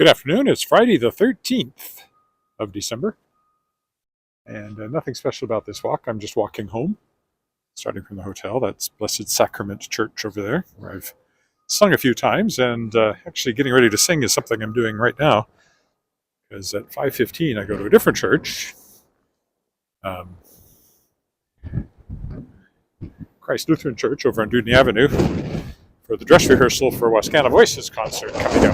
Good afternoon. It's Friday the 13th of December, and nothing special about this walk. I'm just walking home, starting from the hotel. That's Blessed Sacrament Church over there, where I've sung a few times, and actually getting ready to sing is something I'm doing right now, because at 5:15 I go to a different church, Christ Lutheran Church over on Dudney Avenue, for the dress rehearsal for Wascana Voices concert coming up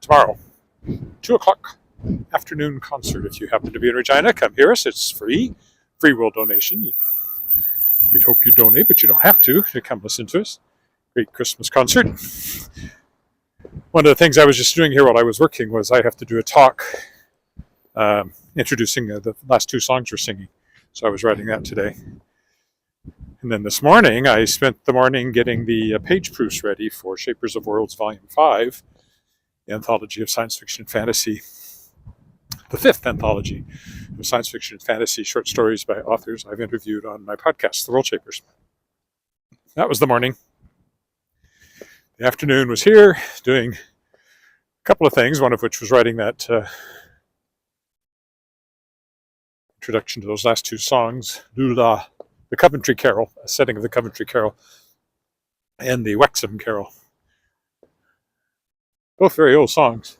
tomorrow. 2 o'clock afternoon concert. If you happen to be in Regina, come hear us. It's free will donation. We'd hope you donate, but you don't have to come listen to us. Great Christmas concert. One of the things I was just doing here while I was working was I have to do a talk introducing the last two songs we're singing. So I was writing that today. And then this morning, I spent the morning getting the page proofs ready for Shapers of Worlds Volume 5, the anthology of science fiction and fantasy, the fifth anthology of science fiction and fantasy short stories by authors I've interviewed on my podcast, The World Shapers. That was the morning. The afternoon was here doing a couple of things, one of which was writing that introduction to those last two songs, Lula, the Coventry Carol, a setting of the Coventry Carol, and the Wexham Carol. Both very old songs.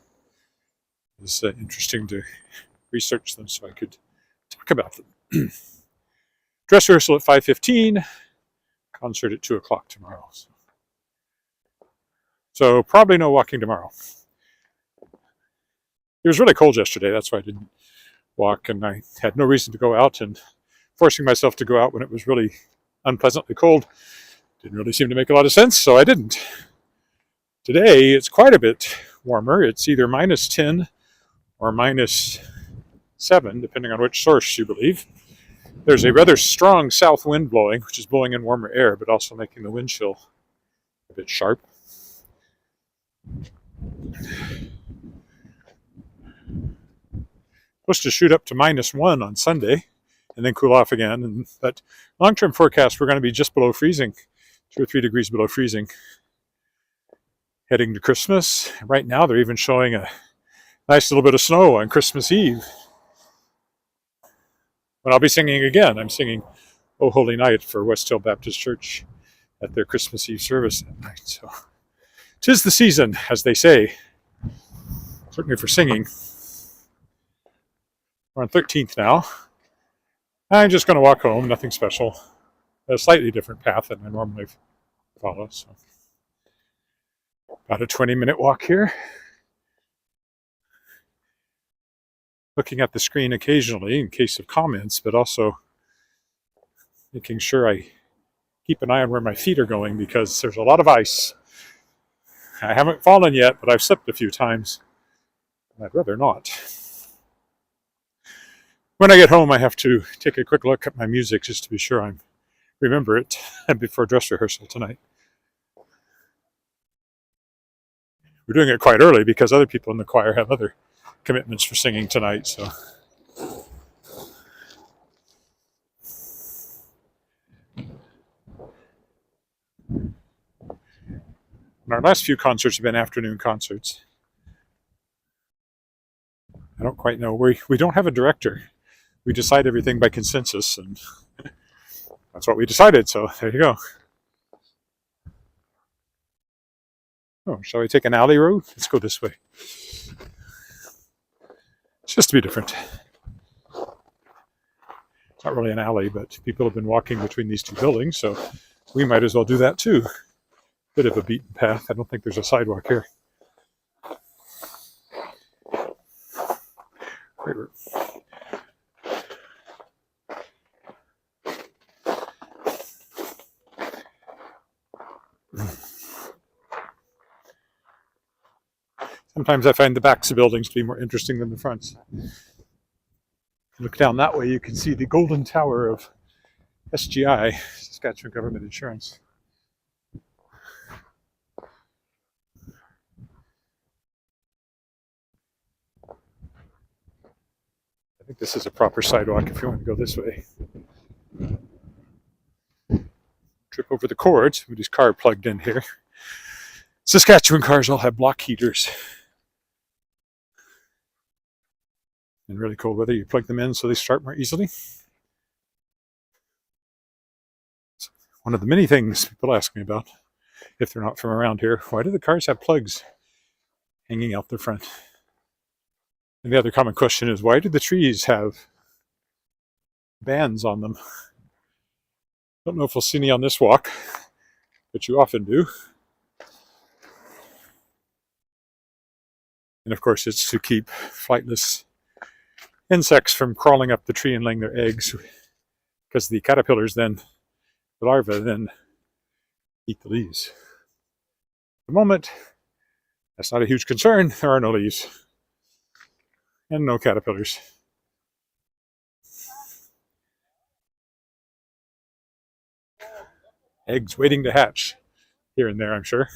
It was interesting to research them so I could talk about them. Dress rehearsal at 5:15, concert at 2 o'clock tomorrow. So probably no walking tomorrow. It was really cold yesterday, that's why I didn't walk, and I had no reason to go out, and forcing myself to go out when it was really unpleasantly cold didn't really seem to make a lot of sense, so I didn't. Today it's quite a bit warmer. It's either -10 or -7, depending on which source you believe. There's a rather strong south wind blowing, which is blowing in warmer air, but also making the wind chill a bit sharp. Supposed to shoot up to -1 on Sunday and then cool off again. But long-term forecast, we're going to be just below freezing, 2 or 3 degrees below freezing. Heading to Christmas. Right now, they're even showing a nice little bit of snow on Christmas Eve. When I'll be singing again, I'm singing "O Holy Night" for West Hill Baptist Church at their Christmas Eve service that night. So, 'tis the season, as they say, certainly for singing. We're on 13th now. I'm just going to walk home, nothing special. A slightly different path than I normally follow. So, about a 20-minute walk here. Looking at the screen occasionally in case of comments, but also making sure I keep an eye on where my feet are going because there's a lot of ice. I haven't fallen yet, but I've slipped a few times. I'd rather not. When I get home, I have to take a quick look at my music just to be sure I remember it before dress rehearsal tonight. We're doing it quite early because other people in the choir have other commitments for singing tonight. So, and our last few concerts have been afternoon concerts. I don't quite know. We don't have a director. We decide everything by consensus, and that's what we decided. So there you go. Oh, shall we take an alley road? Let's go this way. It's just to be different. It's not really an alley, but people have been walking between these two buildings, so we might as well do that too. Bit of a beaten path. I don't think there's a sidewalk here. Sometimes I find the backs of buildings to be more interesting than the fronts. Look down that way, you can see the golden tower of SGI, Saskatchewan Government Insurance. I think this is a proper sidewalk if you want to go this way. Trip over the cords with his car plugged in here. It's Saskatchewan cars all have block heaters. In really cold weather, you plug them in so they start more easily. One of the many things people ask me about, if they're not from around here, why do the cars have plugs hanging out the front? And the other common question is, why do the trees have bands on them? Don't know if we'll see any on this walk, but you often do. And of course, it's to keep flightless insects from crawling up the tree and laying their eggs, because the caterpillars then, the larvae then eat the leaves. At the moment, that's not a huge concern. There are no leaves and no caterpillars. Eggs waiting to hatch here and there, I'm sure.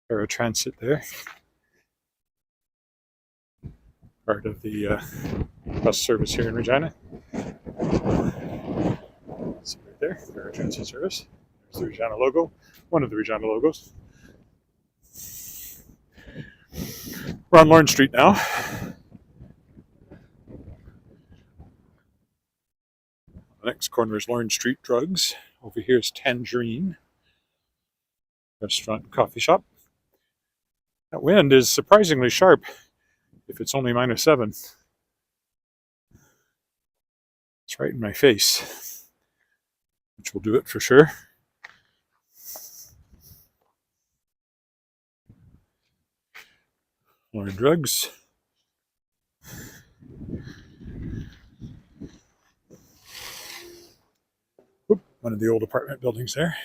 Paratransit there. Part of the bus service here in Regina. See right there, paratransit service. There's the Regina logo, one of the Regina logos. We're on Lawrence Street now. The next corner is Lawrence Street Drugs. Over here is Tangerine Restaurant and Coffee Shop. That wind is surprisingly sharp if it's only -7. It's right in my face, which will do it for sure. More drugs. Oop, one of the old apartment buildings there.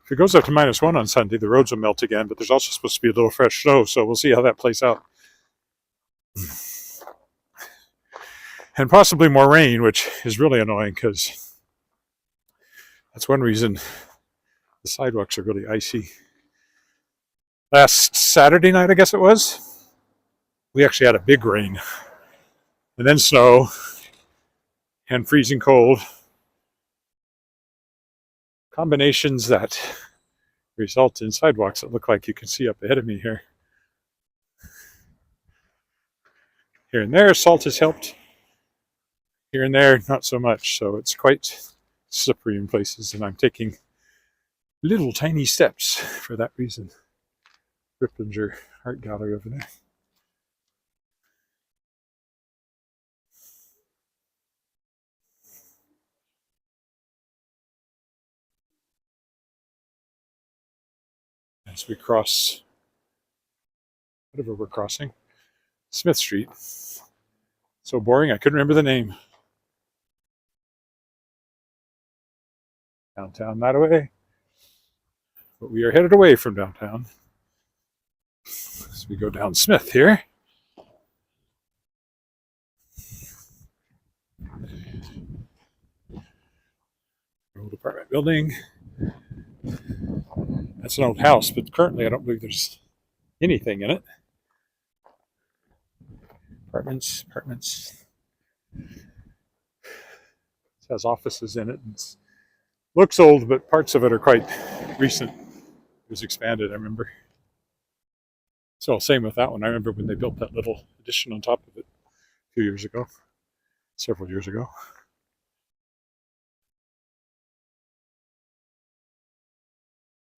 If it goes up to -1 on Sunday, the roads will melt again, but there's also supposed to be a little fresh snow, so we'll see how that plays out. And possibly more rain, which is really annoying, because that's one reason the sidewalks are really icy. Last Saturday night, I guess it was, we actually had a big rain, and then snow, and freezing cold. Combinations that result in sidewalks that look like you can see up ahead of me here. Here and there, salt has helped. Here and there, not so much. So it's quite slippery in places, and I'm taking little tiny steps for that reason. Ripplinger Art Gallery over there. As we cross whatever we're crossing, Smith Street. So boring, I couldn't remember the name. Downtown that way. But we are headed away from downtown. As we go down Smith here. Old apartment building. That's an old house, but currently I don't believe there's anything in it. Apartments. It has offices in it. It looks old, but parts of it are quite recent. It was expanded, I remember. So same with that one. I remember when they built that little addition on top of it a few years ago, several years ago.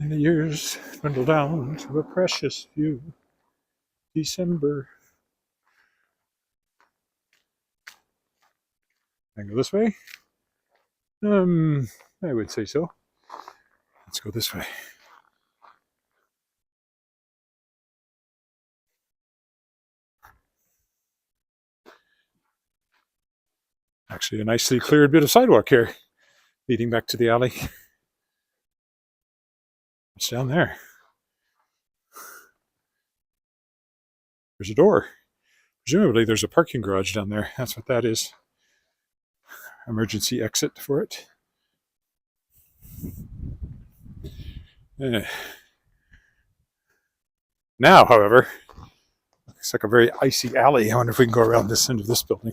And the years dwindle down to a precious few. December. Can I go this way? I would say so. Let's go this way. Actually, a nicely cleared bit of sidewalk here, leading back to the alley. What's down there? There's a door. Presumably there's a parking garage down there. That's what that is. Emergency exit for it. Eh. Now, however, it's like a very icy alley. I wonder if we can go around this end of this building.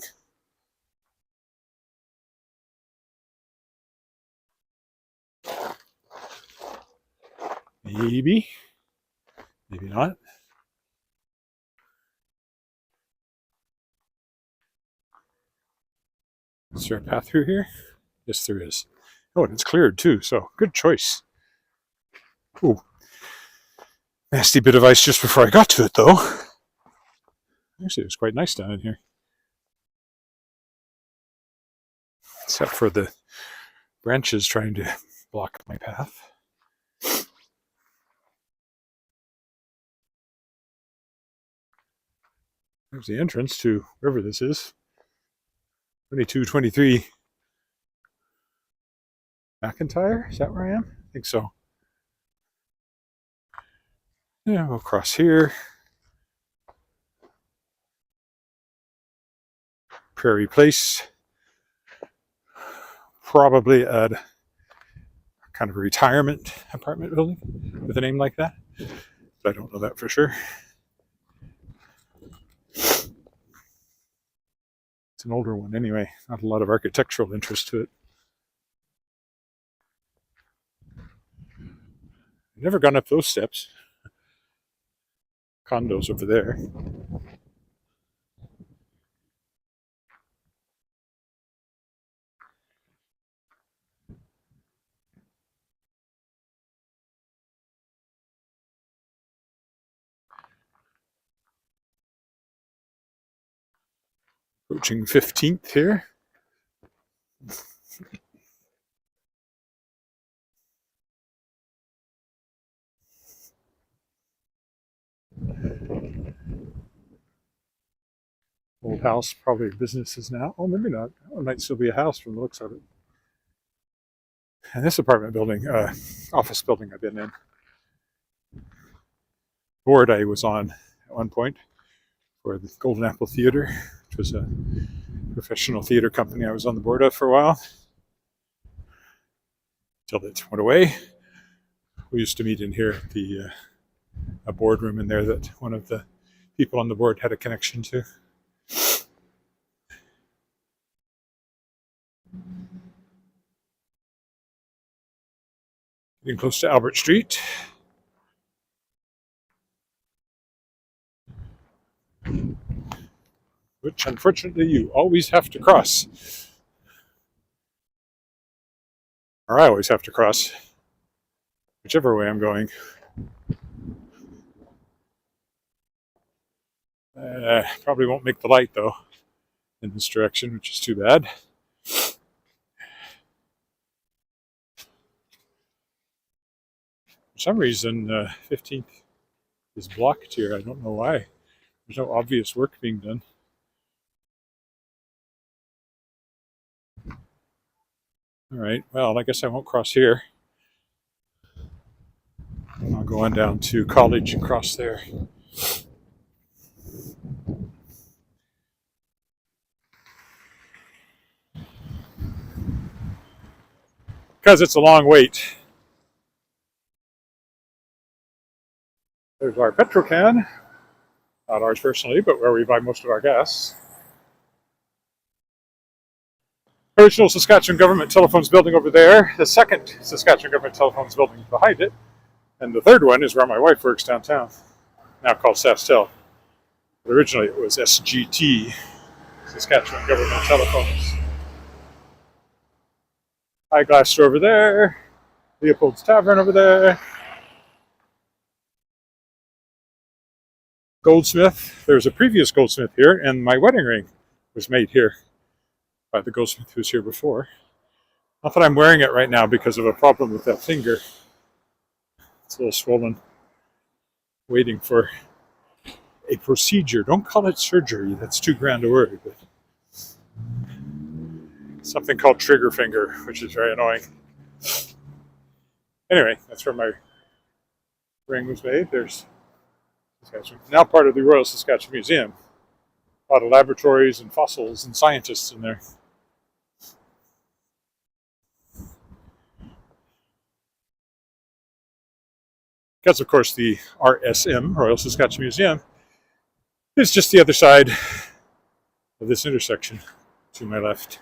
Maybe. Maybe not. Is there a path through here? Yes, there is. Oh, and it's cleared too, so good choice. Ooh. Nasty bit of ice just before I got to it, though. Actually, it was quite nice down in here. Except for the branches trying to block my path. There's the entrance to wherever this is. 2223 McIntyre? Is that where I am? I think so. Yeah, we'll cross here. Prairie Place. Probably a kind of a retirement apartment building with a name like that. But I don't know that for sure. It's an older one anyway. Not a lot of architectural interest to it. I've never gone up those steps. Condos over there. Approaching 15th here. Old house, probably businesses now. Oh, maybe not. It might still be a house from the looks of it. And this apartment building, office building I've been in. Board I was on at one point for the Golden Apple Theatre, which was a professional theatre company I was on the board of for a while. Until it went away. We used to meet in here at the a boardroom in there that one of the people on the board had a connection to. Getting close to Albert Street. Which unfortunately you always have to cross. Or I always have to cross. Whichever way I'm going. Probably won't make the light though in this direction, which is too bad. For some reason, 15th is blocked here. I don't know why. There's no obvious work being done. All right, well, I guess I won't cross here. I'll go on down to College and cross there. Because it's a long wait. There's our petrol can. Not ours personally, but where we buy most of our gas. Original Saskatchewan Government Telephones building over there. The second Saskatchewan Government Telephones building behind it. And the third one is where my wife works downtown. Now called SaskTel. But originally it was SGT, Saskatchewan Government Telephones. Eyeglass store over there. Leopold's Tavern over there. Goldsmith. There's a previous goldsmith here, and my wedding ring was made here by the goldsmith who was here before. Not that I'm wearing it right now because of a problem with that finger. It's a little swollen. Waiting for a procedure. Don't call it surgery. That's too grand a word. But something called trigger finger, which is very annoying. Anyway, that's where my ring was made. There's Saskatchewan. Now part of the Royal Saskatchewan Museum. A lot of laboratories and fossils and scientists in there. Because, of course, the RSM, Royal Saskatchewan Museum, is just the other side of this intersection to my left.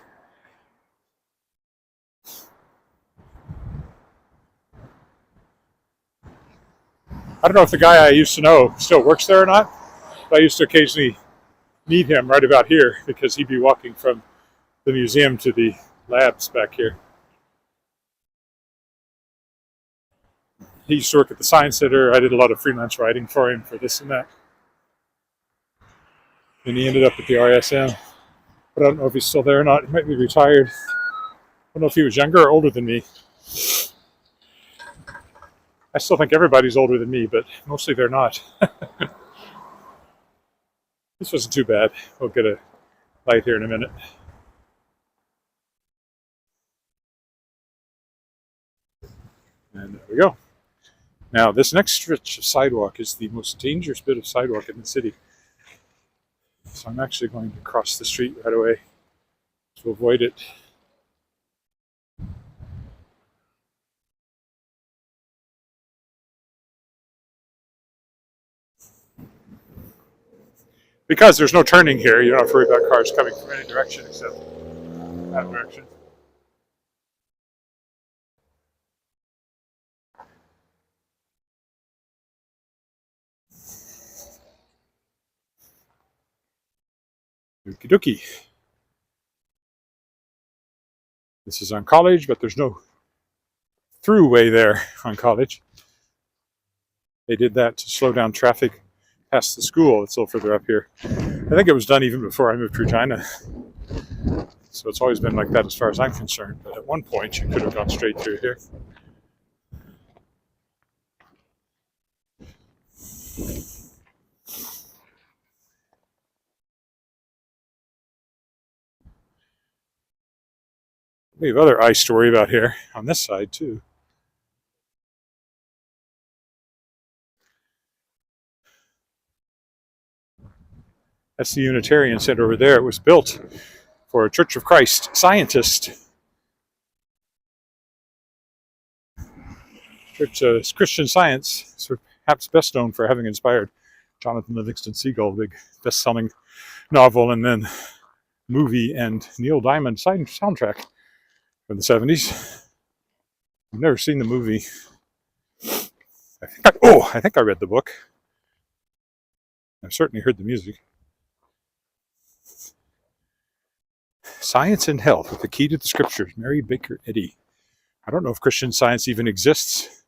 I don't know if the guy I used to know still works there or not, but I used to occasionally meet him right about here because he'd be walking from the museum to the labs back here. He used to work at the Science Center. I did a lot of freelance writing for him for this and that. And he ended up at the RSM. But I don't know if he's still there or not. He might be retired. I don't know if he was younger or older than me. I still think everybody's older than me, but mostly they're not. This wasn't too bad. We'll get a light here in a minute. And there we go. Now, this next stretch of sidewalk is the most dangerous bit of sidewalk in the city. So I'm actually going to cross the street right away to avoid it. Because there's no turning here, you don't have to worry about cars coming from any direction except that direction. Okie dokie. This is on College, but there's no throughway there on College. They did that to slow down traffic past the school. It's a little further up here. I think it was done even before I moved to Regina. So it's always been like that as far as I'm concerned. But at one point, you could have gone straight through here. We have other ice to worry about here on this side, too. That's the Unitarian Center over there. It was built for a Church of Christ scientist. Christian Science is perhaps best known for having inspired Jonathan Livingston Seagull, big best-selling novel and then movie and Neil Diamond soundtrack from the 70s. I've never seen the movie. I think I read the book. I've certainly heard the music. Science and Health with the Key to the Scriptures, Mary Baker Eddy. I don't know if Christian Science even exists.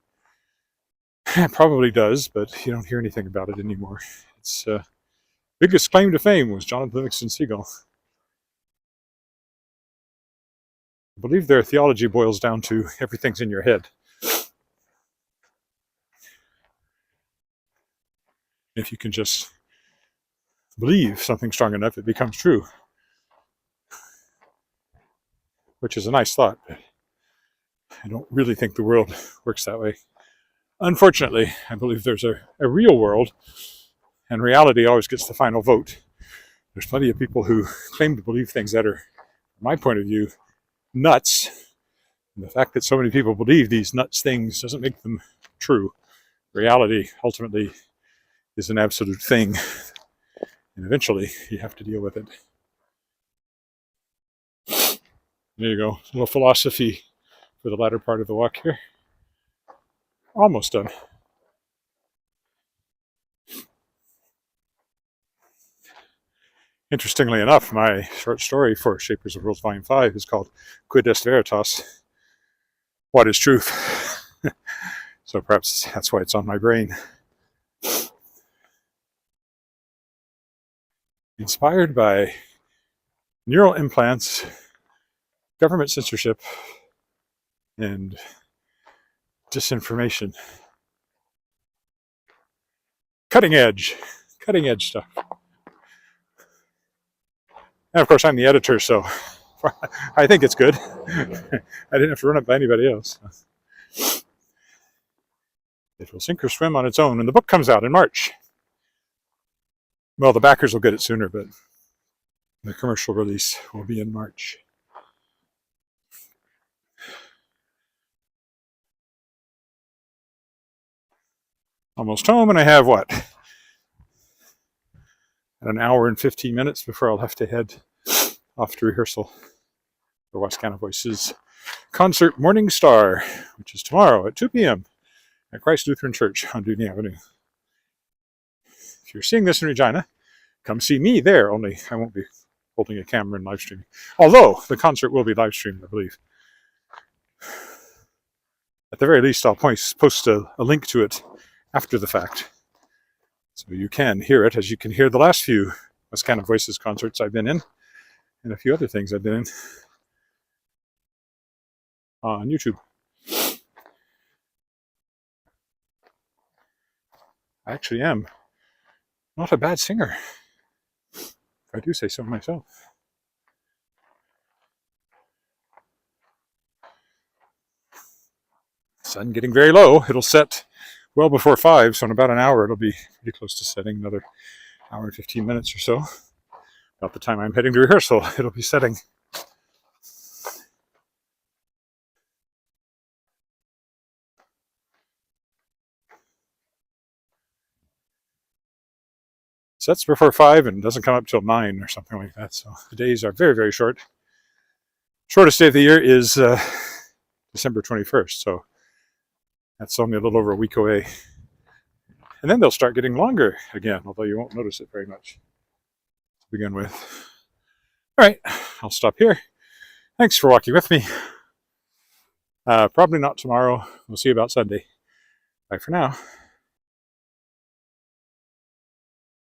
It probably does, but you don't hear anything about it anymore. Its biggest claim to fame was Jonathan Livingston Seagull. I believe their theology boils down to everything's in your head. If you can just believe something strong enough, it becomes true. Which is a nice thought, but I don't really think the world works that way. Unfortunately, I believe there's a real world, and reality always gets the final vote. There's plenty of people who claim to believe things that are, from my point of view, nuts. And the fact that so many people believe these nuts things doesn't make them true. Reality, ultimately, is an absolute thing, and eventually you have to deal with it. There you go, a little philosophy for the latter part of the walk here. Almost done. Interestingly enough, my short story for Shapers of Worlds Volume 5 is called Quid Est Veritas? What is Truth? So perhaps that's why it's on my brain. Inspired by neural implants, government censorship, and disinformation. Cutting edge stuff. And of course, I'm the editor, so I think it's good. I didn't have to run it by anybody else. It will sink or swim on its own, and the book comes out in March. Well, the backers will get it sooner, but the commercial release will be in March. almost home, and I have what? An hour and 15 minutes before I'll have to head off to rehearsal for Wascana Voices concert Morning Star, which is tomorrow at 2 p.m. at Christ Lutheran Church on Dooney Avenue. If you're seeing this in Regina, come see me there, only I won't be holding a camera and live streaming. Although the concert will be live streamed, I believe. At the very least, I'll post a link to it after the fact, so you can hear it, as you can hear the last few Wascana Voices concerts I've been in, and a few other things I've been in on YouTube. I actually am not a bad singer, if I do say so myself. Sun getting very low. It'll set well before 5, so in about an hour it'll be pretty close to setting, another hour and 15 minutes or so. About the time I'm heading to rehearsal, it'll be setting. Sets before 5 and doesn't come up till 9 or something like that, so the days are very, very short. Shortest day of the year is December 21st, so that's only a little over a week away. And then they'll start getting longer again, although you won't notice it very much to begin with. All right, I'll stop here. Thanks for walking with me. Probably not tomorrow. We'll see you about Sunday. Bye for now.